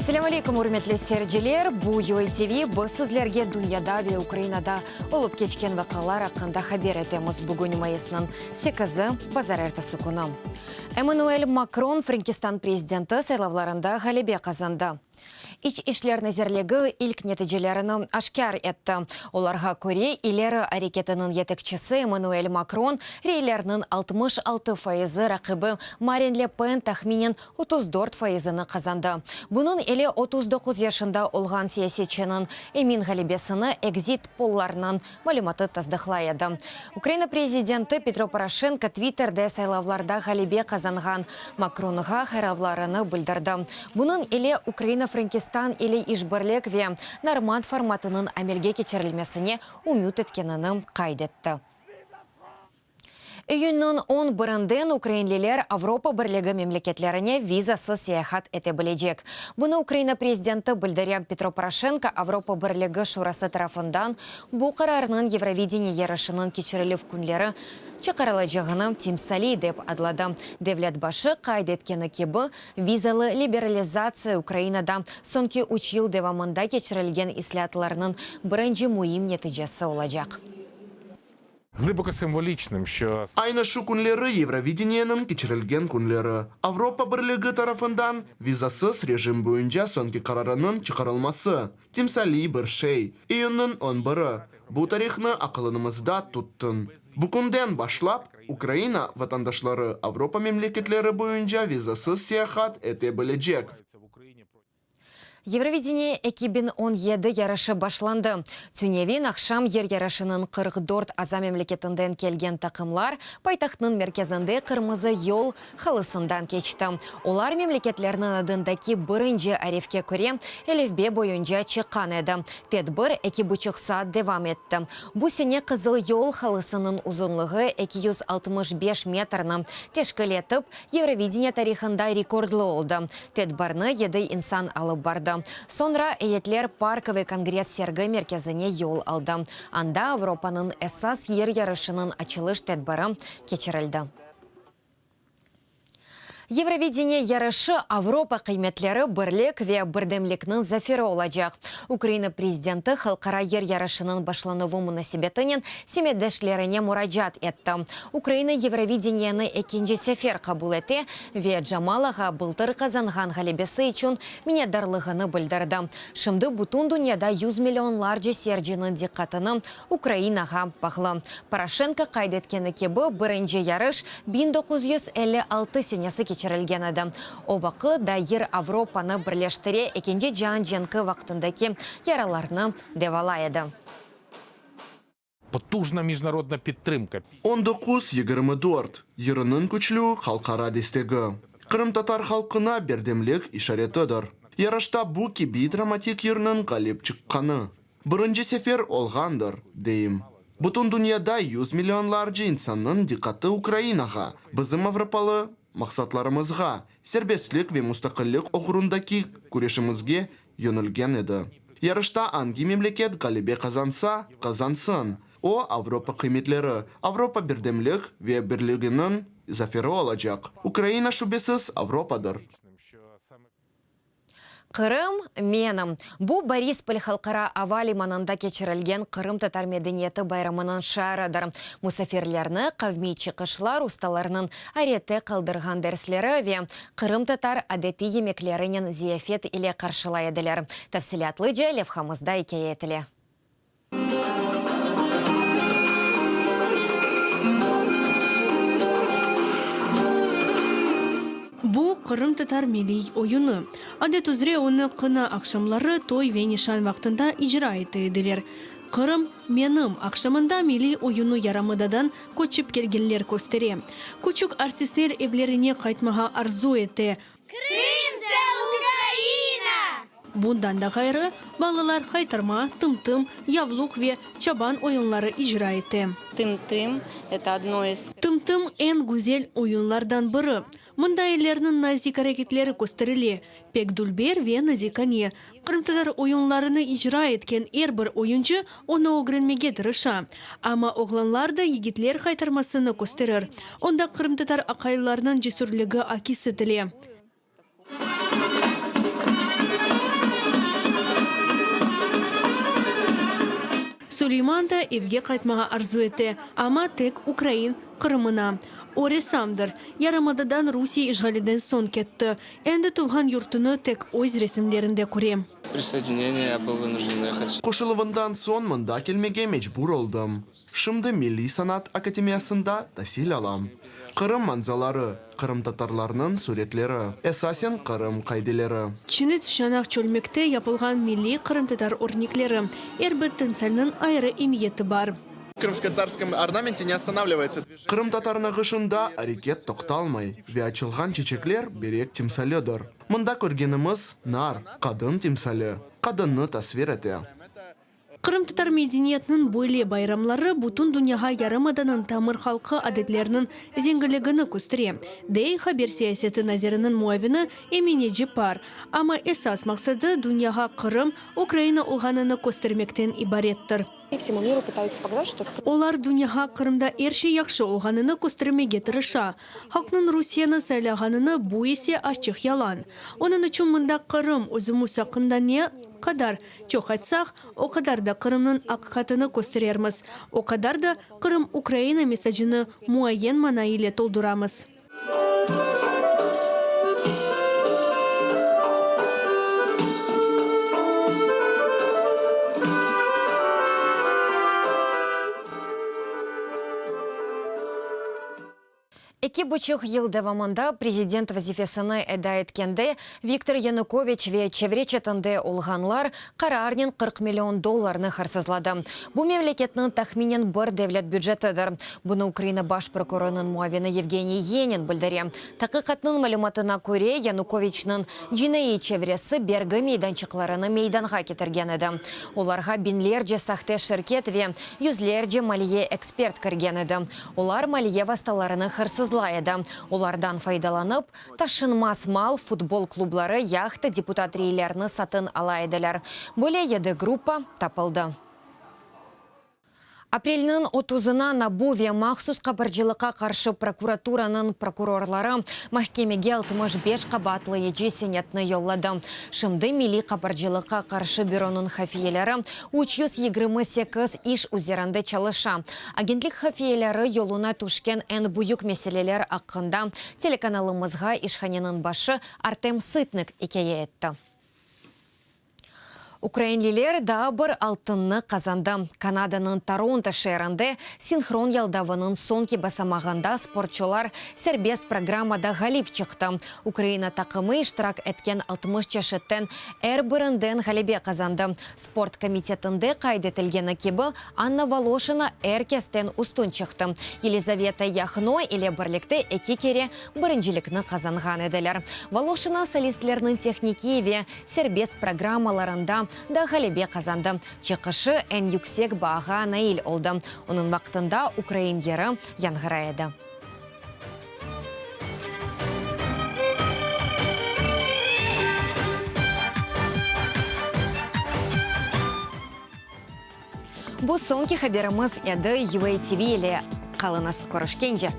Ассаламу алейкум, урметлі серджелер. Бу ЮАТВ бұсызлерге дүнияда ве Украинада олып кечкен вақалар ақында хабер етеміз. Бүгін майысының 8 базар әртісі күні. Эммануэль Макрон Франкистан президенті сайлавларында ғалебе қазанды. Ич ишлер нәзерлігі ilk нәтижелерін ашкар етті. Оларға көре илері әрекетінің етікчісі Эммануэль Макрон рейлерінің 66% рақыбы Марин Ле Пен тахминен 34%-ны қазанды. Бұның еле 39 яшында олған сиясетчінің Эмин ғалебесіні экзит полларынан малюматы таздықлайды. Украина президенті Петро Порошенко Твиттерде сайлавларда ғалебе қазанған Макронға хайравларыны білдірді. Бұның еле Украина Франкистан или ишбірлік ве норманд форматының әмелге кечерілмесіне үміт еткенінің қайдетті. Үйіннің 11-ден украинлелер Авропа бірлігі мемлекетлеріне визасы сияхат ете білежек. Бұны Украина президенті білдірен Петро Порошенко Авропа бірлігі шурасы тарафындан бұл қарарының Евровидение ярышының кечерілів күнлері чықарылажығының тимсали деп адлады. Девлет башы қайдеткені кебі визалы либерализация Украинада сонки 3 ел девамында кечерілген ислятыларының бірінші мұйым нетижесі олажақ. Глибоко символічним, що Айна шу күнлері Евровидениенің кечерілген күнлері. Авропа бірлігі тарафындан визасыз режим бойынша сонки қарарының чықарылмасы. Тимсали бір шей. Үйіннің 11-і. Бұл тарихны ақылынымызда туттын. Бүгінден башлап, Украина ватандашлары Авропа мемлекетлері бойынша визасыз сияхат ете білежек. Евровидение экибин 17 ярышы башланды. Тюневин ақшам ер ярышының 44 аза мемлекетінден келген тақымлар пайтақтың мерkezінде қырмызы йол қалысындан кечті. Олар мемлекетлерінің адындаки бірінші арефке көре әлевбе бойынша чыққан еді. Тедбір 2,5 саат девам етті. Бұ сене қызыл йол қалысының ұзынлығы 265 метрны тешкіл етіп, Евровидение тарихында рекордлы олды. Тедбірні еді инсан алып барды. Sonra әйетлер парковый конгресс сергі мерkezіне yol алды. Анда Авропаның әсас ер ярышының açılış тәдбірі кечерілді. Евровидение ярышы Авропа қиметлері бірлік ве бірдемлікнің зафері олажақ. Украина президенті халқара ер ярышының башлануы мұнасибетінен семедешлеріне мұраджат етті. Украина Евровидениені екінші сефер қабыл еті ве Джамалаға бұлтыр қазанған ғалебесі үшін минедарлығыны білдірді. Шымды бұтын дүнияда 100 миллионларжы серджінің диққатының Украинаға бағлы. Порошенко қайдеткені кебі бірінші ярыш 1956 сенесі кечерілген еді. Обақы дайыр Авропаны бірлештіре екенде жан женкі вақтындаки яраларны девалайды. потужна міжнародна підтримка. 19-24 ерінің күчлі халқара дестегі. Қырым татар халқына бердемлік ишаретіdir. Ярышта бұл кеби драматик ерінің ғалеп чыққаны. Бірінші сефер олғандыр, дейім. Бұтын дүнияда 100 миллионларжы инсанның диққаты Украинаға, бізім Авропалы мақсатларымызға, сербестлік ве мұстақылық оғырындаки көрешімізге йөнілген еді. Ярышта анги мемлекет ғалебе қазанса, қазансын. О Авропа қиметлері, Авропа бірдемлік ве бірлігінің зафері олажақ. Украина шубесіз Авропадыр. Қырым менім. Бұ Борисполь халқара авали манында кечерілген Қырым татар медениеті байрамының шарыдыр. Мұсафирлерні қавми чықышлар ұсталарының ареті қалдырған дәрслері ве Қырым татар адеті емеклерінен зияфет иле қаршылай еділер. Тәфсілятлы жа левхамызда икей етілі. Бұл Қырым татар милий ойыны. Адет үзре оны қына ақшамлары той ве нишан вақтында ижра етеділер. Қырым менім ақшамында милий ойыны ярамыдадан көчіп келгелер көстере. Көчік артистер евлеріне қайтмаға арзу еті. Крым – це Украина! Бұндан да ғайры балалар қайтарма, тым-тым, явлуқ ве чабан ойынлары ижра еті. Тым-тым – это одно из... Тым-тым ән гүзел ойынлардан бірі. Мұнда елерінің назик әрекетлері көстеріле. Пек дүлбер ве назикане. Қырымтадар ойынларыны ижра еткен әрбір ойынчы оны оғырынмеге дырыша. Ама оғланларды егетлер қайтармасыны көстерір. Онда қырымтадар ақайларының жесүрлігі акисі тіле. Сулейман да евге кайтмага арзу эте, ама тек Украин Кырымына. Оре самдыр, Ярамададан Русия ишгалиден сон кетті. Энді туған юртыны тек ойз ресімдерінде көрем. Присоединение я был вынужден ехать. Кошылывындан сон мында келмеге мечбур олдым. Шымды Милли санат академиясында тәсил алам. Кырым манзалары, Кырым татарларының суретлері, эсасен Кырым кайделері. Чинит шанақ чөлмекте япылған милли Кырым татар орниклері. Әрбір тімсәлінің айры имиеті бар. В крымско-татарском орнаменте не останавливается движение. Кырым татарына гышында әрекет тоқталмай. Ве ачылған чечеклер берек тимсаледір. Мында көргеніміз нар, қадын тимсалі. Қадынны тасвир әте. Кырым татар медениетінің бойле байрамлары бұтын дүнияға Ярамаданын тамыр халқы адетлерінің зеңгілігіні күстіре. Дей хабер сиясеті назерінің муавіні еміне жепар. Ама эсас мақсады дүнияға Кырым, Украина ұлғаныны көстірмектен ибареттір. Всему миру пытаются показать, что Олар дүнияға Кырымда әрші яқшы ұлғаныны көстірмеге тырыша. Халқның Русияны сайлағаныны бұ есе ашчық ялан. Оның үшін мұнда Кырым өзімі сақында не қадар чоқ айтсақ, о қадар да Кырымның ақиқатыны көстірерміз. О қадар да Кырым Украина месажыны муайен мана иле толдырамыз. Эки бучух ел давамында президент вазифесыны эда эткенде Виктор Янукович ве чевречетінде олғанлар қарарнен 40 миллион долларны харсызлады. Бу мемлекетнің тахминен бір девлет бюджетыдыр. Бұны Украина баш прокурорының муавины Евгений Енин білдіре. Тақиқатның малюматына көре Януковичның жинайы чевресі бергі мейданчықларыны мейданға кетірген еді. Оларға бинлерже сахте шirket ве юзлерже малие эксперт кірген еді. Олар малие васталарыны харсызлады. Олардан файдаланып, ташынмас мал, футбол клублары, яхты, депутат рейлерні сатын алайдылар. Бөле еді группа тапылды. Апрельнің 30-на Набуве махсус қабыржылыққа қаршы прокуратураның прокурорлары махкемеге 65 қабатлы ежесенетні йоллады. Шымды мили қабыржылыққа қаршы бюроның хафиелері 328 иш үзерінде чалыша. Агентлік хафиелері йолуна түшкен ән бұйық меселелер ақында телеканалымызға ишханенің башы Артем Сытник екее етті. Украинлилер да бір алтынны қазанды. Канаданың Торонто шерінде синхрон ялдавының сонки басамағында спортчылар сербест программада ғалип чықты. Украина тақымы иштирак еткен 60 чашыттен әрбірінден ғалибе қазанды. Спорт комитетінде қайдетілгені кебі Анна Волошина әркестен устун чықты. Елизавета Яхно или бірлікті эки кере біріншілікні қазанған еділер. Волошина солистлерінің техники ве сербест программаларында да ғалибе қазанды. Чықышы ән юксек баға наил олды. Оның вақтында Украин ері яңғырайды. Бұл соңки хаберіміз еді UATV еле қалыныз көрішкенже.